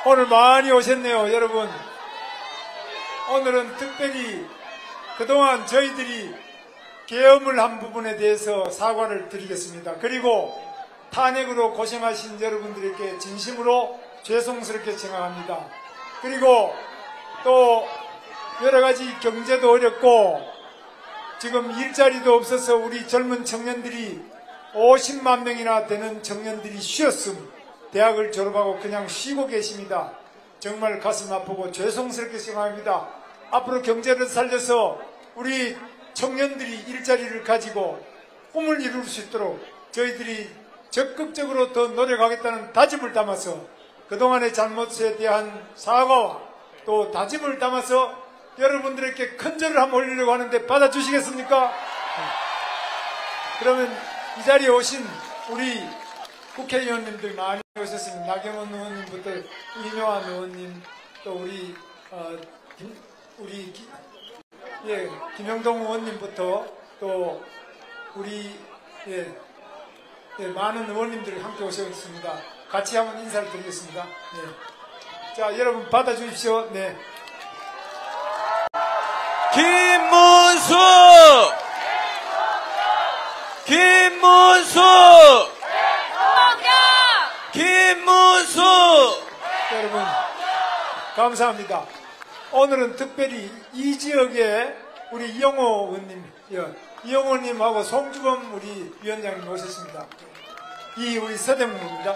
오늘 많이 오셨네요, 여러분. 오늘은 특별히 그동안 저희들이 계엄을 한 부분에 대해서 사과를 드리겠습니다. 그리고 탄핵으로 고생하신 여러분들에게 진심으로 죄송스럽게 생각합니다. 그리고 또 여러가지 경제도 어렵고 지금 일자리도 없어서 우리 젊은 청년들이 50만 명이나 되는 청년들이 쉬었음. 대학을 졸업하고 그냥 쉬고 계십니다. 정말 가슴 아프고 죄송스럽게 생각합니다. 앞으로 경제를 살려서 우리 청년들이 일자리를 가지고 꿈을 이룰 수 있도록 저희들이 적극적으로 더 노력하겠다는 다짐을 담아서 그동안의 잘못에 대한 사과와 또 다짐을 담아서 여러분들에게 큰 절을 한번 올리려고 하는데 받아주시겠습니까? 그러면 이 자리에 오신 우리 국회의원님들 많이 오셨습니다. 나경원 의원님부터 이명환 의원님, 또 우리 김영동 의원님부터 또 우리 많은 의원님들이 함께 오셨습니다. 같이 한번 인사를 드리겠습니다. 자, 여러분 받아주십시오. 네. 김문수! 김문수! 김문수! 여러분 감사합니다. 오늘은 특별히 이 지역에 우리 이영호 의원님, 이영호님하고 송주범 우리 위원장님 오셨습니다. 이 우리 서대문입니다.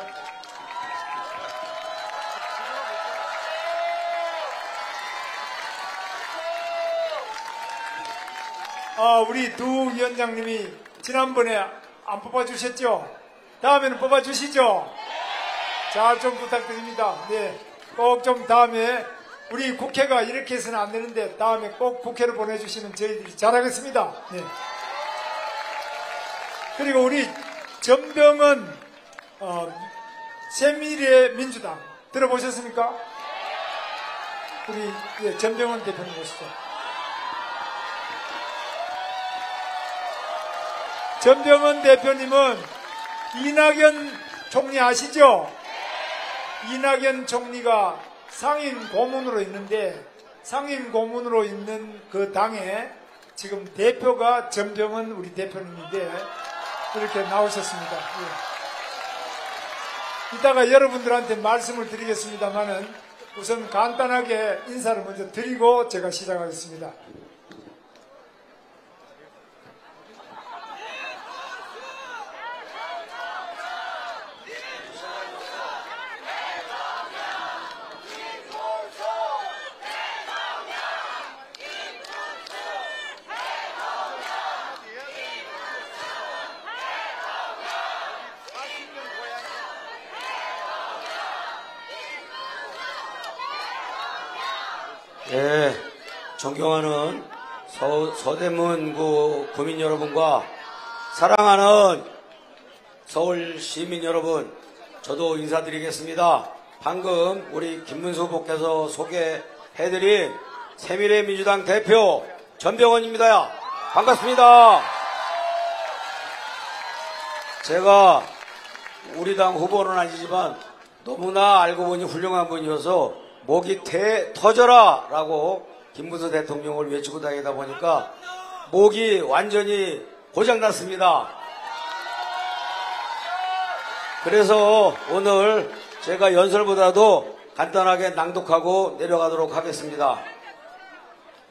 우리 두 위원장님이 지난번에 안 뽑아주셨죠? 다음에는 뽑아주시죠? 잘 좀 부탁드립니다. 네, 꼭 좀 다음에 우리 국회가 이렇게 해서는 안 되는데 다음에 꼭 국회로 보내주시면 저희들이 잘하겠습니다. 네. 그리고 우리 전병헌 새미래민주당 들어보셨습니까? 우리 전병헌 대표님 오시죠. 전병헌 대표님은 이낙연 총리 아시죠? 이낙연 총리가 상임 고문으로 있는데 상임 고문으로 있는 그 당에 지금 대표가 전병헌 우리 대표님인데 이렇게 나오셨습니다. 이따가 여러분들한테 말씀을 드리겠습니다만은 우선 간단하게 인사를 먼저 드리고 제가 시작하겠습니다. 존경하는 서대문구 구민 여러분과 사랑하는 서울 시민 여러분, 저도 인사드리겠습니다. 방금 우리 김문수 후보께서 소개해드린 새미래민주당 대표 전병헌입니다. 반갑습니다. 제가 우리 당 후보는 아니지만 너무나 알고 보니 훌륭한 분이어서 목이 터져라 라고 김문수 대통령을 외치고 다니다 보니까 목이 완전히 고장났습니다. 그래서 오늘 제가 연설보다도 간단하게 낭독하고 내려가도록 하겠습니다.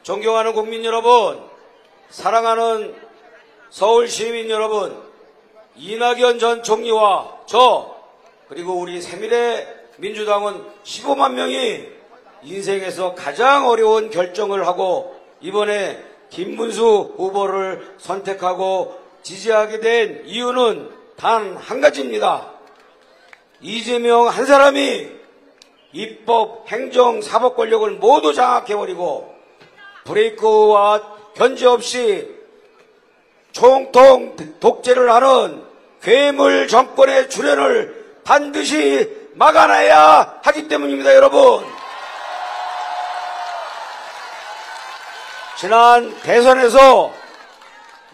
존경하는 국민 여러분, 사랑하는 서울 시민 여러분, 이낙연 전 총리와 저 그리고 우리 새미래민주당은 15만 명이 인생에서 가장 어려운 결정을 하고 이번에 김문수 후보를 선택하고 지지하게 된 이유는 단 한 가지입니다. 이재명 한 사람이 입법, 행정, 사법 권력을 모두 장악해버리고 브레이크와 견제 없이 총통 독재를 하는 괴물 정권의 출현을 반드시 막아내야 하기 때문입니다. 여러분, 지난 대선에서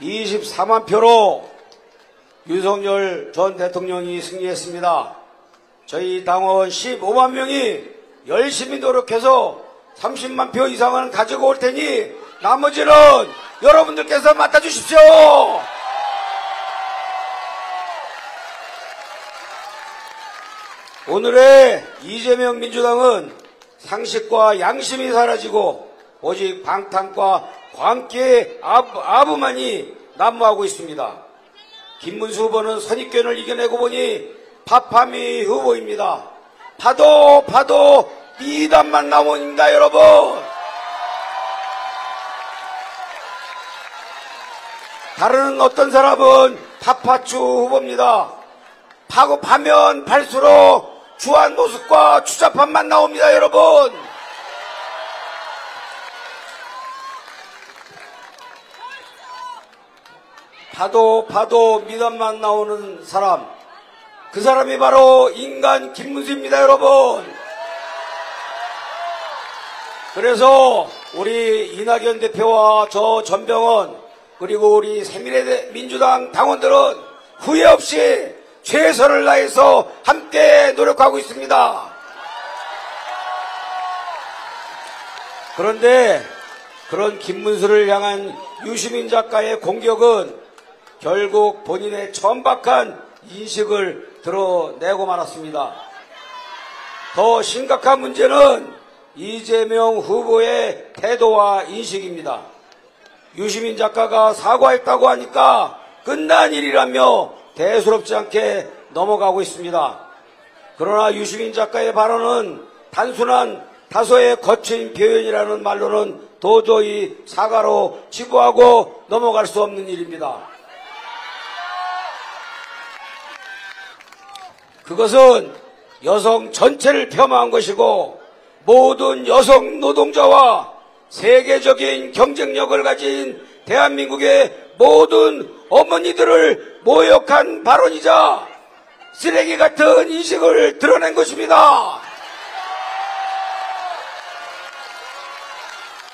24만 표로 윤석열 전 대통령이 승리했습니다. 저희 당원 15만 명이 열심히 노력해서 30만 표 이상은 가지고 올 테니 나머지는 여러분들께서 맡아주십시오. 오늘의 이재명 민주당은 상식과 양심이 사라지고 오직 방탕과 광기의 아부만이 난무하고 있습니다. 김문수 후보는 선입견을 이겨내고 보니 파파미 후보입니다. 파도 미담만 나옵니다, 여러분. 다른 어떤 사람은 파파추 후보입니다. 파면 팔수록 주한 모습과 추잡함만 나옵니다, 여러분. 파도 미담만 나오는 사람, 그 사람이 바로 인간 김문수입니다, 여러분. 그래서 우리 이낙연 대표와 저 전병헌 그리고 우리 새미래민주당 당원들은 후회 없이 최선을 다해서 함께 노력하고 있습니다. 그런데 그런 김문수를 향한 유시민 작가의 공격은 결국 본인의 천박한 인식을 드러내고 말았습니다. 더 심각한 문제는 이재명 후보의 태도와 인식입니다. 유시민 작가가 사과했다고 하니까 끝난 일이라며 대수롭지 않게 넘어가고 있습니다. 그러나 유시민 작가의 발언은 단순한 다소의 거친 표현이라는 말로는 도저히 사과로 치부하고 넘어갈 수 없는 일입니다. 그것은 여성 전체를 폄하한 것이고 모든 여성 노동자와 세계적인 경쟁력을 가진 대한민국의 모든 어머니들을 모욕한 발언이자 쓰레기 같은 인식을 드러낸 것입니다.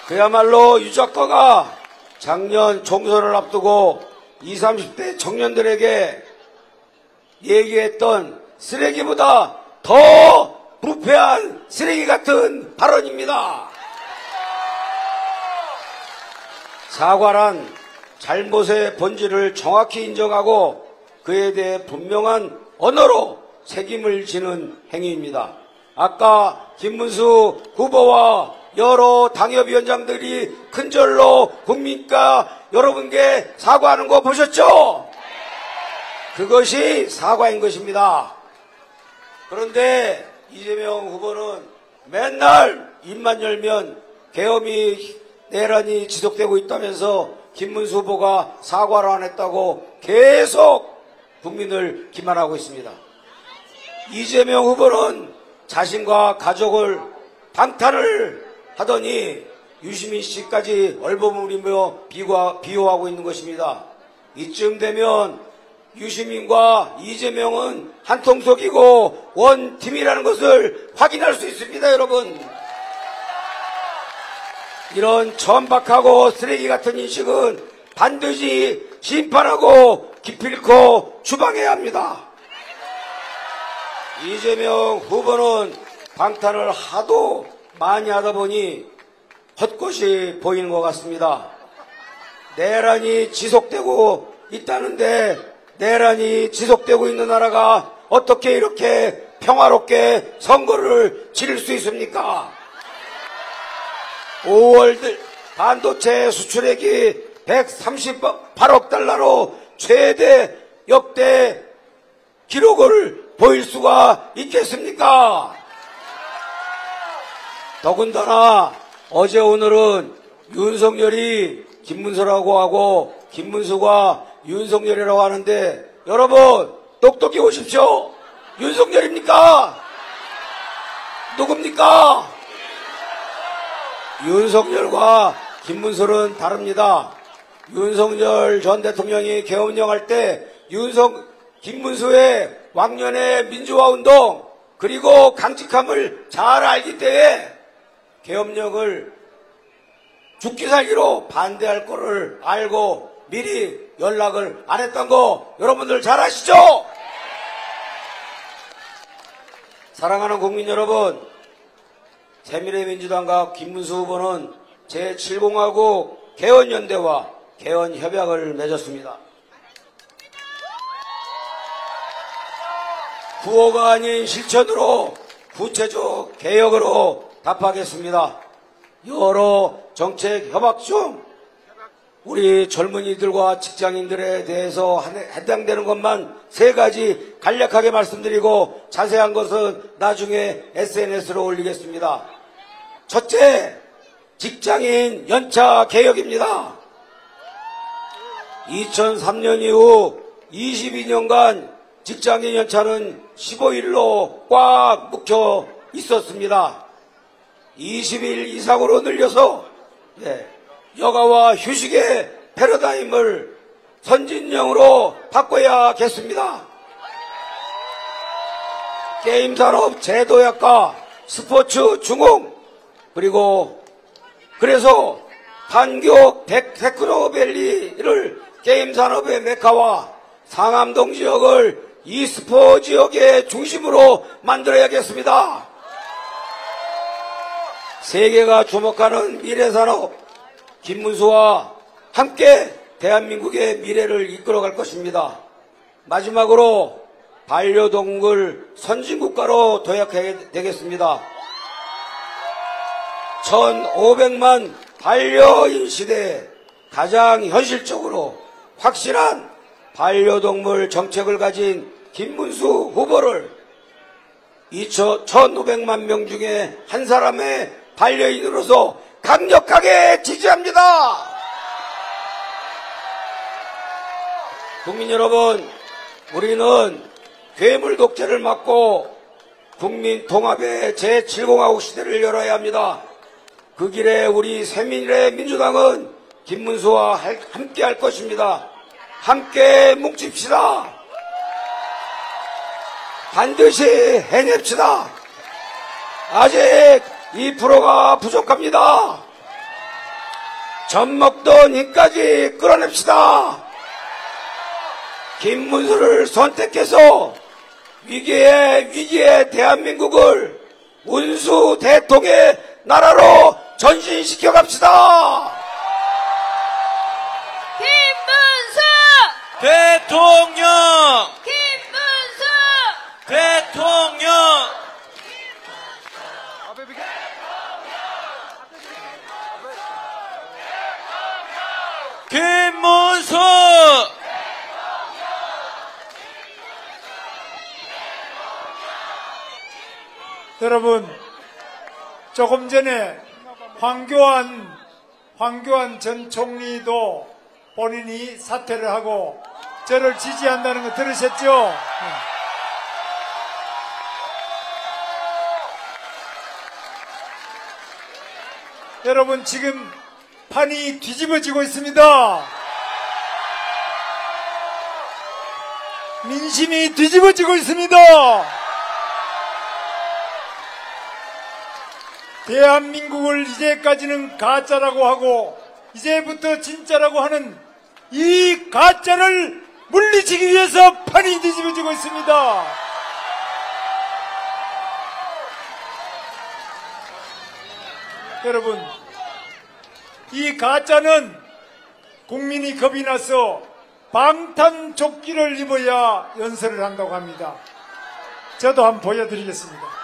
그야말로 유 작가가 작년 총선을 앞두고 20, 30대 청년들에게 얘기했던 쓰레기보다 더 부패한 쓰레기 같은 발언입니다. 사과란 잘못의 본질을 정확히 인정하고 그에 대해 분명한 언어로 책임을 지는 행위입니다. 아까 김문수 후보와 여러 당협위원장들이 큰절로 국민과 여러분께 사과하는 거 보셨죠? 그것이 사과인 것입니다. 그런데 이재명 후보는 맨날 입만 열면 계엄이 내란이 지속되고 있다면서 김문수 후보가 사과를 안 했다고 계속 국민을 기만하고 있습니다. 이재명 후보는 자신과 가족을 방탄을 하더니 유시민 씨까지 얼버무리며 비호하고 있는 것입니다. 이쯤 되면 유시민과 이재명은 한통속이고 원팀이라는 것을 확인할 수 있습니다, 여러분. 이런 천박하고 쓰레기 같은 인식은 반드시 심판하고 기필코 추방해야 합니다. 이재명 후보는 방탄을 하도 많이 하다 보니 헛것이 보이는 것 같습니다. 내란이 지속되고 있다는데 내란이 지속되고 있는 나라가 어떻게 이렇게 평화롭게 선거를 치를 수 있습니까? 5월 반도체 수출액이 138억 달러로 최대 역대 기록을 보일 수가 있겠습니까? 더군다나 어제 오늘은 윤석열이 김문수라고 하고 김문수가 윤석열이라고 하는데 여러분 똑똑히 보십시오. 윤석열입니까? 누굽니까? 윤석열과 김문수는 다릅니다. 윤석열 전 대통령이 계엄령할 때 김문수의 왕년의 민주화운동 그리고 강직함을 잘 알기 때문에 계엄령을 죽기 살기로 반대할 거를 알고 미리 연락을 안 했던 거 여러분들 잘 아시죠? 사랑하는 국민 여러분, 새미래민주당과 김문수 후보는 제7공화국 개헌연대와 개헌협약을 맺었습니다. 구호가 아닌 실천으로 구체적 개혁으로 답하겠습니다. 여러 정책 협약 중 우리 젊은이들과 직장인들에 대해서 해당되는 것만 3가지 간략하게 말씀드리고 자세한 것은 나중에 SNS로 올리겠습니다. 첫째, 직장인 연차 개혁입니다. 2003년 이후 22년간 직장인 연차는 15일로 꽉 묶여 있었습니다. 20일 이상으로 늘려서 여가와 휴식의 패러다임을 선진형으로 바꿔야겠습니다. 게임산업 제도약과 스포츠 중흥 그래서 판교 테크노밸리를 게임산업의 메카와 상암동 지역을 e스포 지역의 중심으로 만들어야겠습니다. 세계가 주목하는 미래산업 김문수와 함께 대한민국의 미래를 이끌어갈 것입니다. 마지막으로 반려동물 선진국가로 도약해야 되겠습니다. 1500만 반려인 시대에 가장 현실적으로 확실한 반려동물 정책을 가진 김문수 후보를 1500만 명 중에 한 사람의 반려인으로서 강력하게 지지합니다. 국민 여러분, 우리는 괴물 독재를 막고 국민 통합의 제7공화국 시대를 열어야 합니다. 그 길에 우리 새미래민주당은 김문수와 함께 할 것입니다. 함께 뭉칩시다. 반드시 해냅시다. 아직 2%가 부족합니다. 젖먹던 힘까지 끌어냅시다. 김문수를 선택해서 위기의 대한민국을 운수 대통의 나라로 전신시켜 갑시다. 김문수 대통령! 김문수 대통령! 김문수! 여러분, 조금 전에 황교안 전 총리도 본인이 사퇴를 하고 저를 지지한다는 거 들으셨죠? 여러분, 지금 판이 뒤집어지고 있습니다. 민심이 뒤집어지고 있습니다. 대한민국을 이제까지는 가짜라고 하고 이제부터 진짜라고 하는 이 가짜를 물리치기 위해서 판이 뒤집어지고 있습니다. 여러분, 이 가짜는 국민이 겁이 나서 방탄조끼를 입어야 연설을 한다고 합니다. 저도 한번 보여드리겠습니다.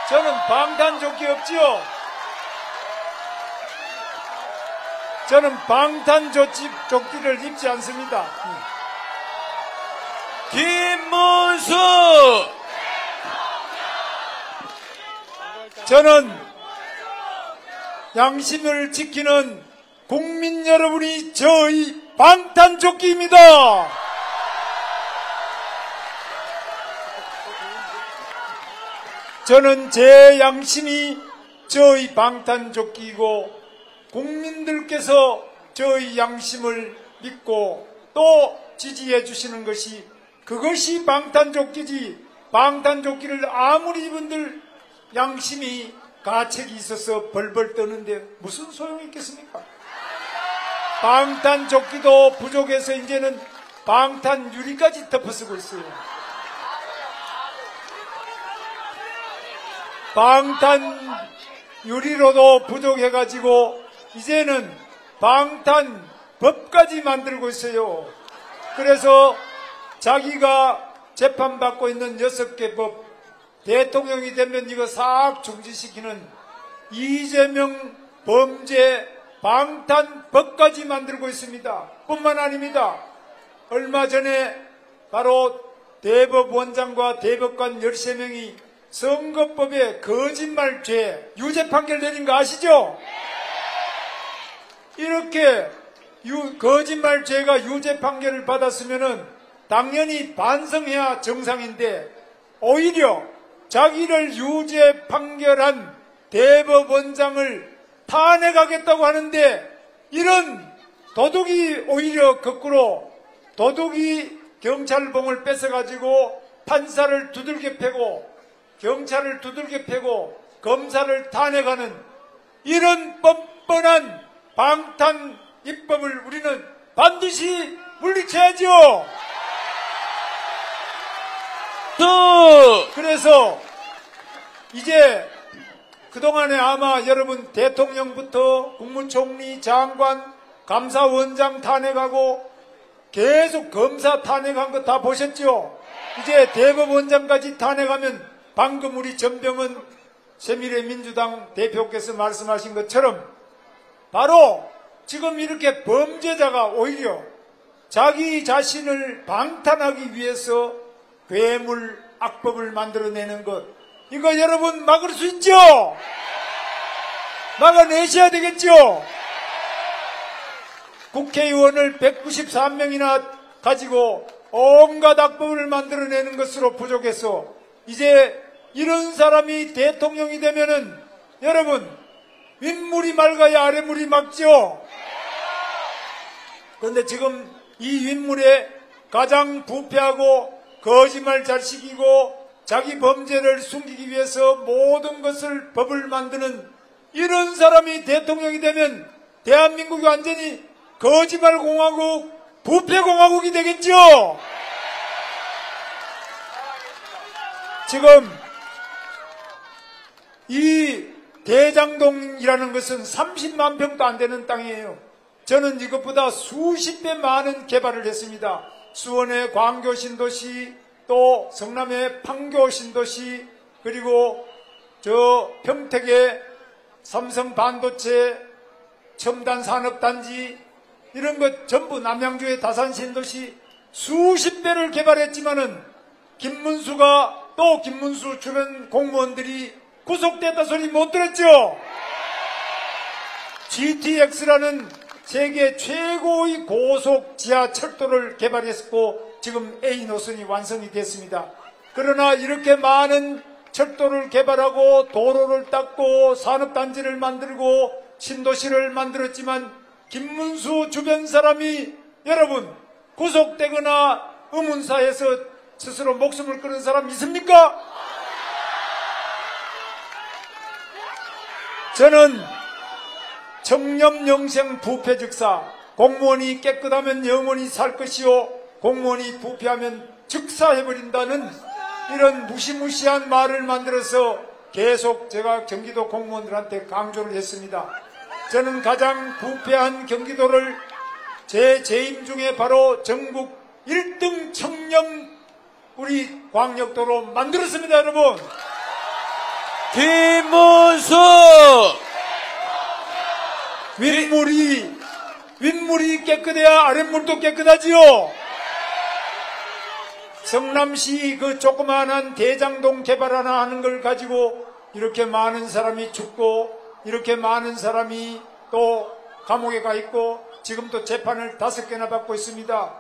저는 방탄조끼 없지요? 저는 방탄조끼를 입지 않습니다. 김문수! 저는 양심을 지키는 국민 여러분이 저의 방탄조끼입니다. 저는 제 양심이 저의 방탄조끼이고 국민들께서 저의 양심을 믿고 또 지지해 주시는 것이 그것이 방탄조끼지, 방탄조끼를 아무리 이분들 양심이 가책이 있어서 벌벌 떠는데 무슨 소용이 있겠습니까? 방탄조끼도 부족해서 이제는 방탄유리까지 덮어쓰고 있어요. 방탄 유리로도 부족해가지고 이제는 방탄 법까지 만들고 있어요. 그래서 자기가 재판받고 있는 6개 법, 대통령이 되면 이거 싹 중지시키는 이재명 범죄 방탄법까지 만들고 있습니다. 뿐만 아닙니다. 얼마 전에 바로 대법원장과 대법관 13명이 선거법에 거짓말죄 유죄 판결 내린 거 아시죠? 이렇게 거짓말죄가 유죄 판결을 받았으면은 당연히 반성해야 정상인데 오히려 자기를 유죄 판결한 대법원장을 탄핵하겠다고 하는데 이런 도둑이 오히려 거꾸로 도둑이 경찰봉을 뺏어가지고 판사를 두들겨 패고 경찰을 두들겨 패고 검사를 탄핵하는 이런 뻔뻔한 방탄 입법을 우리는 반드시 물리쳐야죠. 그래서 이제 그동안에 아마 여러분 대통령부터 국무총리, 장관, 감사원장 탄핵하고 계속 검사 탄핵한 거 다 보셨죠? 이제 대법원장까지 탄핵하면 방금 우리 전병헌 새미래민주당 대표께서 말씀하신 것처럼 바로 지금 이렇게 범죄자가 오히려 자기 자신을 방탄하기 위해서 괴물 악법을 만들어내는 것, 이거 여러분 막을 수 있죠? 막아내셔야 되겠죠? 국회의원을 193명이나 가지고 온갖 악법을 만들어내는 것으로 부족해서 이제 이런 사람이 대통령이 되면은 여러분 윗물이 맑아야 아랫물이 맑죠? 그런데 지금 이 윗물에 가장 부패하고 거짓말 잘 시키고 자기 범죄를 숨기기 위해서 모든 것을 법을 만드는 이런 사람이 대통령이 되면 대한민국이 완전히 거짓말 공화국, 부패 공화국이 되겠죠? 지금 이 대장동이라는 것은 30만 평도 안 되는 땅이에요. 저는 이것보다 수십 배 많은 개발을 했습니다. 수원의 광교 신도시, 또 성남의 판교 신도시, 그리고 저 평택의 삼성 반도체 첨단 산업단지, 이런 것 전부 남양주의 다산 신도시 수십 배를 개발했지만은 김문수가 또 김문수 주변 공무원들이 구속됐다 소리 못 들었죠? GTX라는 세계 최고의 고속 지하철도를 개발했고 지금 A 노선이 완성이 됐습니다. 그러나 이렇게 많은 철도를 개발하고 도로를 닦고 산업단지를 만들고 신도시를 만들었지만 김문수 주변 사람이 여러분 구속되거나 의문사에서 스스로 목숨을 끊은 사람 있습니까? 저는 청렴영생 부패즉사, 공무원이 깨끗하면 영원히 살 것이요 공무원이 부패하면 즉사해버린다는 이런 무시무시한 말을 만들어서 계속 제가 경기도 공무원들한테 강조를 했습니다. 저는 가장 부패한 경기도를 제 재임 중에 바로 전국 1등 청렴 우리 광역도로 만들었습니다. 여러분, 김문수 윗물이 깨끗해야 아랫물도 깨끗하지요. 성남시 그 조그마한 대장동 개발 하나 하는 걸 가지고 이렇게 많은 사람이 죽고 이렇게 많은 사람이 또 감옥에 가 있고 지금도 재판을 5개나 받고 있습니다.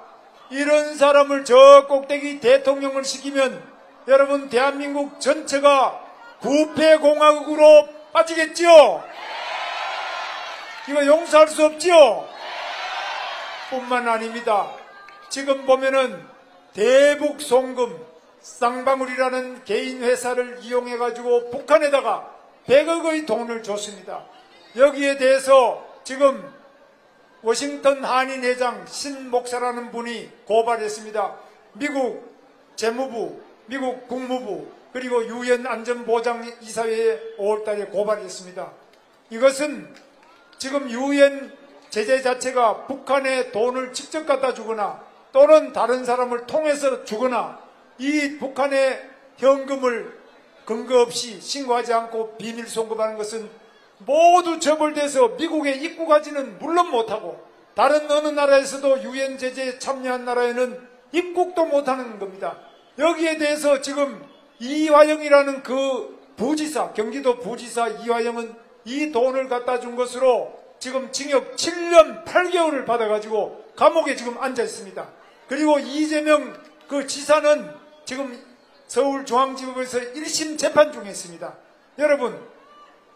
이런 사람을 저 꼭대기 대통령을 시키면 여러분 대한민국 전체가 부패공화국으로 빠지겠죠? 이거 용서할 수 없지요? 뿐만 아닙니다. 지금 보면은 대북송금 쌍방울이라는 개인 회사를 이용해가지고 북한에다가 100억의 돈을 줬습니다. 여기에 대해서 지금 워싱턴 한인회장 신 목사라는 분이 고발했습니다. 미국 재무부, 미국 국무부, 그리고 유엔 안전보장이사회에 5월달에 고발했습니다. 이것은 지금 유엔 제재 자체가 북한에 돈을 직접 갖다 주거나 또는 다른 사람을 통해서 주거나 이 북한의 현금을 근거 없이 신고하지 않고 비밀 송금하는 것은 모두 처벌돼서 미국에 입국하지는 물론 못하고 다른 어느 나라에서도 유엔 제재에 참여한 나라에는 입국도 못하는 겁니다. 여기에 대해서 지금 이화영이라는 그 부지사, 경기도 부지사 이화영은 이 돈을 갖다 준 것으로 지금 징역 7년 8개월을 받아가지고 감옥에 지금 앉아 있습니다. 그리고 이재명 그 지사는 지금 서울중앙지법에서 1심 재판 중에 있습니다. 여러분,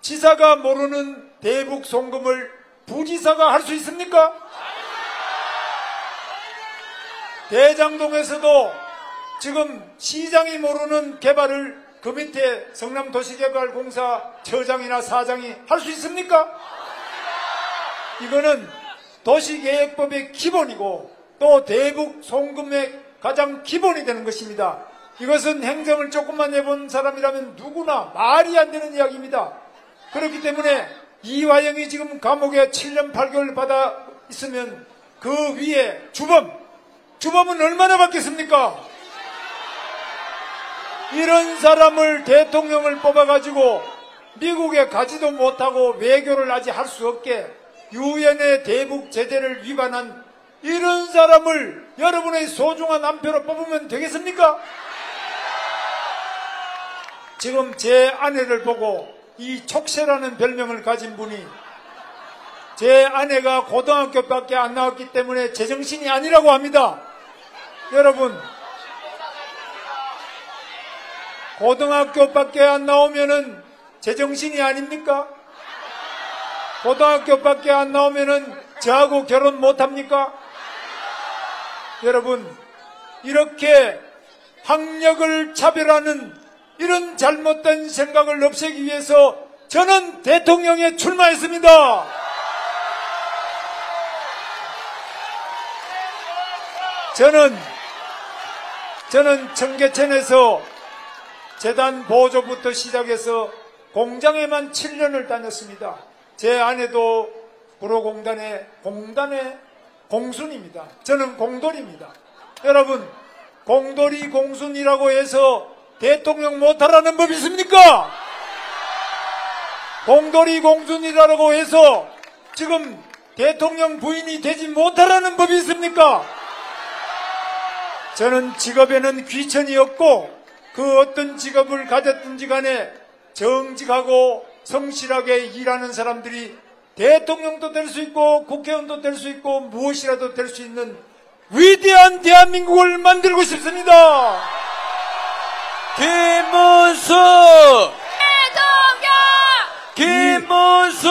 지사가 모르는 대북 송금을 부지사가 할 수 있습니까? 대장동에서도 지금 시장이 모르는 개발을 그 밑에 성남도시개발공사 처장이나 사장이 할 수 있습니까? 이거는 도시계획법의 기본이고 또 대북 송금의 가장 기본이 되는 것입니다. 이것은 행정을 조금만 해본 사람이라면 누구나 말이 안 되는 이야기입니다. 그렇기 때문에 이화영이 지금 감옥에 7년 8개월 받아 있으면 그 위에 주범은 얼마나 받겠습니까? 이런 사람을 대통령을 뽑아가지고 미국에 가지도 못하고 외교를 아직 할 수 없게 유엔의 대북 제재를 위반한 이런 사람을 여러분의 소중한 한 표로 뽑으면 되겠습니까? 지금 제 아내를 보고 이 촉새라는 별명을 가진 분이 제 아내가 고등학교밖에 안 나왔기 때문에 제정신이 아니라고 합니다. 여러분, 고등학교밖에 안 나오면은 제정신이 아닙니까? 고등학교밖에 안 나오면은 저하고 결혼 못합니까? 여러분, 이렇게 학력을 차별하는 이런 잘못된 생각을 없애기 위해서 저는 대통령에 출마했습니다. 저는 청계천에서 재단 보조부터 시작해서 공장에만 7년을 다녔습니다. 제 아내도 구로공단의 공순입니다. 저는 공돌입니다. 여러분, 공돌이 공순이라고 해서 대통령 못하라는 법이 있습니까? 공돌이 공순이라고 해서 지금 대통령 부인이 되지 못하라는 법이 있습니까? 저는 직업에는 귀천이 없고 그 어떤 직업을 가졌든지 간에 정직하고 성실하게 일하는 사람들이 대통령도 될 수 있고 국회의원도 될 수 있고 무엇이라도 될 수 있는 위대한 대한민국을 만들고 싶습니다. 김문수! 김문수!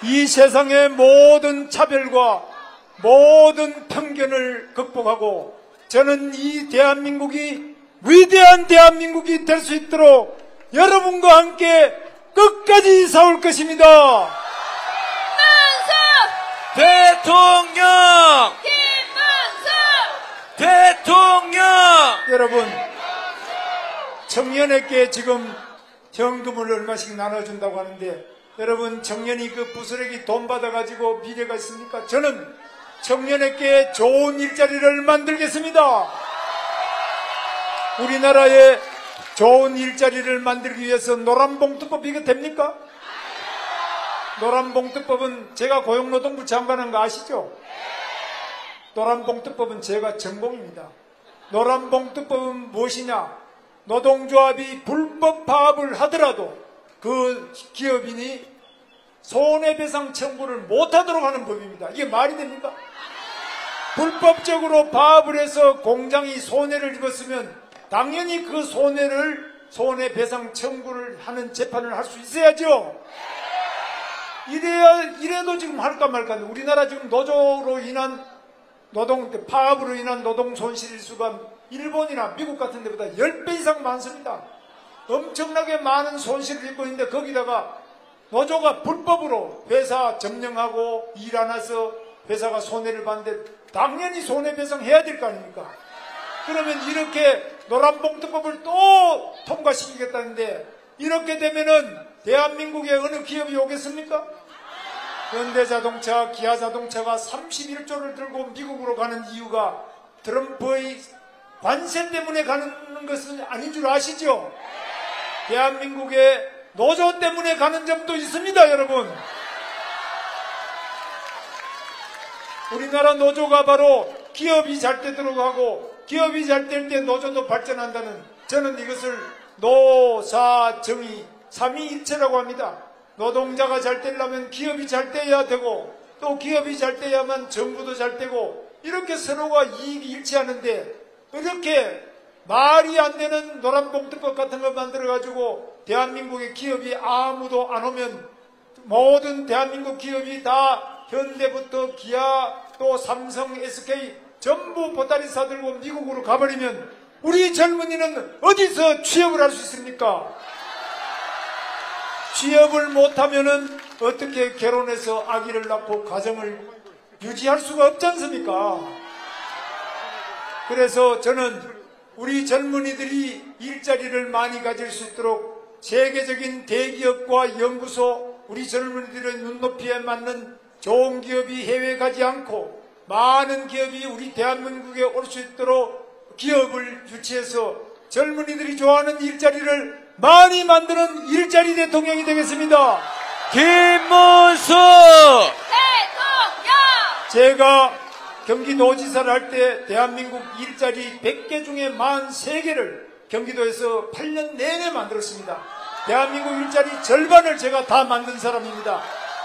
이 세상의 모든 차별과 모든 편견을 극복하고 저는 이 대한민국이 위대한 대한민국이 될 수 있도록 여러분과 함께 끝까지 싸울 것입니다. 대통령! 대통령! 여러분, 청년에게 지금 현금을 얼마씩 나눠준다고 하는데 여러분, 청년이 그 부스러기 돈 받아가지고 미래가 있습니까? 저는 청년에게 좋은 일자리를 만들겠습니다. 우리나라에 좋은 일자리를 만들기 위해서 노란봉투법 이거 됩니까? 노란봉투법은 제가 고용노동부 장관한 거 아시죠? 노란봉투법은 제가 전공입니다. 노란봉투법은 무엇이냐? 노동조합이 불법 파업을 하더라도 그 기업인이 손해배상 청구를 못하도록 하는 법입니다. 이게 말이 됩니까? 불법적으로 파업을 해서 공장이 손해를 입었으면 당연히 그 손해배상 청구를 하는 재판을 할 수 있어야죠. 이래도 지금 할까 말까. 우리나라 지금 노조로 인한 파업으로 인한 노동 손실 수가 일본이나 미국 같은 데보다 10배 이상 많습니다. 엄청나게 많은 손실을 입고 있는데 거기다가 노조가 불법으로 회사 점령하고 일 안 해서 회사가 손해를 봤는데 당연히 손해배상 해야 될 거 아닙니까? 그러면 이렇게 노란봉투법을 또 통과시키겠다는데 이렇게 되면은 대한민국에 어느 기업이 오겠습니까? 현대자동차, 기아자동차가 31조를 들고 미국으로 가는 이유가 트럼프의 관세 때문에 가는 것은 아닌 줄 아시죠? 대한민국의 노조 때문에 가는 점도 있습니다, 여러분. 우리나라 노조가 바로 기업이 잘 되도록 하고 기업이 잘 될 때 노조도 발전한다는, 저는 이것을 노사정의 삼위일체라고 합니다. 노동자가 잘 되려면 기업이 잘 돼야 되고 또 기업이 잘 돼야만 정부도 잘 되고 이렇게 서로가 이익이 일치하는데 이렇게 말이 안 되는 노란봉투법 같은 거 만들어가지고 대한민국의 기업이 아무도 안 오면 모든 대한민국 기업이 다 현대부터 기아 또 삼성, SK 전부 보따리 싸들고 미국으로 가버리면 우리 젊은이는 어디서 취업을 할 수 있습니까? 취업을 못하면은 어떻게 결혼해서 아기를 낳고 가정을 유지할 수가 없지 않습니까? 그래서 저는 우리 젊은이들이 일자리를 많이 가질 수 있도록 세계적인 대기업과 연구소, 우리 젊은이들의 눈높이에 맞는 좋은 기업이 해외에 가지 않고 많은 기업이 우리 대한민국에 올 수 있도록 기업을 유치해서 젊은이들이 좋아하는 일자리를 많이 만드는 일자리 대통령이 되겠습니다. 김문수 대통령! 제가 경기도지사를 할 때 대한민국 일자리 100개 중에 43개를 경기도에서 8년 내내 만들었습니다. 대한민국 일자리 절반을 제가 다 만든 사람입니다.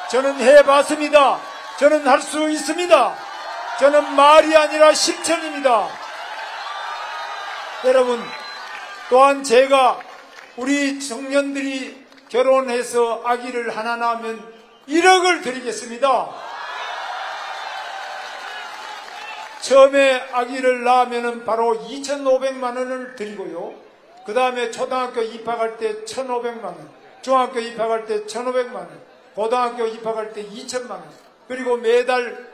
저는 해봤습니다. 저는 할 수 있습니다. 저는 말이 아니라 실천입니다. 여러분, 또한 제가 우리 청년들이 결혼해서 아기를 하나 낳으면 1억을 드리겠습니다. 처음에 아기를 낳으면 바로 2,500만 원을 드리고요. 그 다음에 초등학교 입학할 때 1,500만 원, 중학교 입학할 때 1,500만 원, 고등학교 입학할 때 2,000만 원, 그리고 매달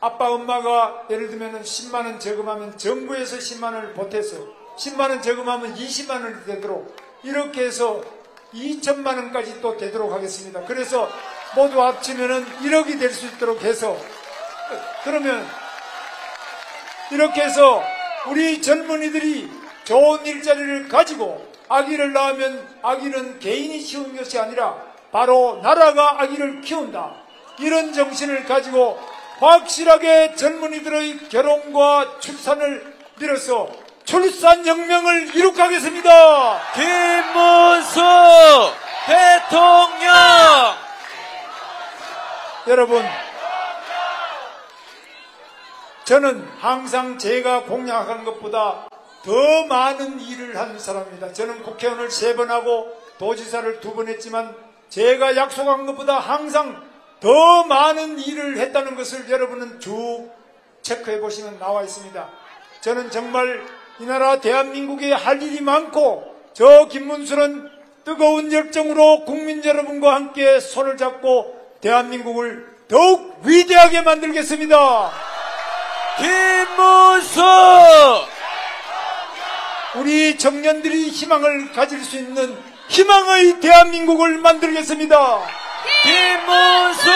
아빠 엄마가 예를 들면 10만 원 저금하면 정부에서 10만 원을 보태서 10만 원 저금하면 20만 원이 되도록 이렇게 해서 2천만 원까지 또 되도록 하겠습니다. 그래서 모두 합치면은 1억이 될 수 있도록 해서, 그러면 이렇게 해서 우리 젊은이들이 좋은 일자리를 가지고 아기를 낳으면 아기는 개인이 키우는 것이 아니라 바로 나라가 아기를 키운다. 이런 정신을 가지고 확실하게 젊은이들의 결혼과 출산을 밀어서 출산혁명을 이룩하겠습니다. 김문수 대통령! 여러분, 저는 항상 제가 공약한 것보다 더 많은 일을 한 사람입니다. 저는 국회의원을 3번 하고 도지사를 2번 했지만 제가 약속한 것보다 항상 더 많은 일을 했다는 것을 여러분은 쭉 체크해 보시면 나와 있습니다. 저는 정말 이 나라 대한민국에 할 일이 많고 저 김문수는 뜨거운 열정으로 국민 여러분과 함께 손을 잡고 대한민국을 더욱 위대하게 만들겠습니다. 김문수 우리 청년들이 희망을 가질 수 있는 희망의 대한민국을 만들겠습니다. 김문수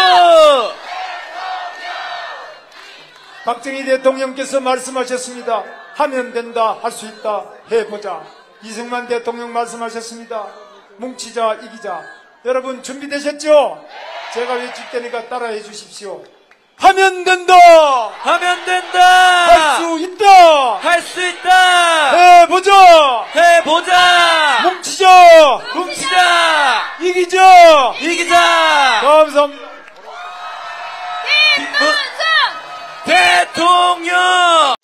박정희 대통령께서 말씀하셨습니다. 하면 된다, 할 수 있다, 해보자. 이승만 대통령 말씀하셨습니다. 뭉치자, 이기자. 여러분 준비되셨죠? 제가 외칠 테니까 따라해 주십시오. 하면 된다! 하면 된다! 할 수 있다! 할 수 있다! 해보자! 해보자! 뭉치자! 뭉치자! 이기자! 이기자! 감사합니다. 김문수! 대통령!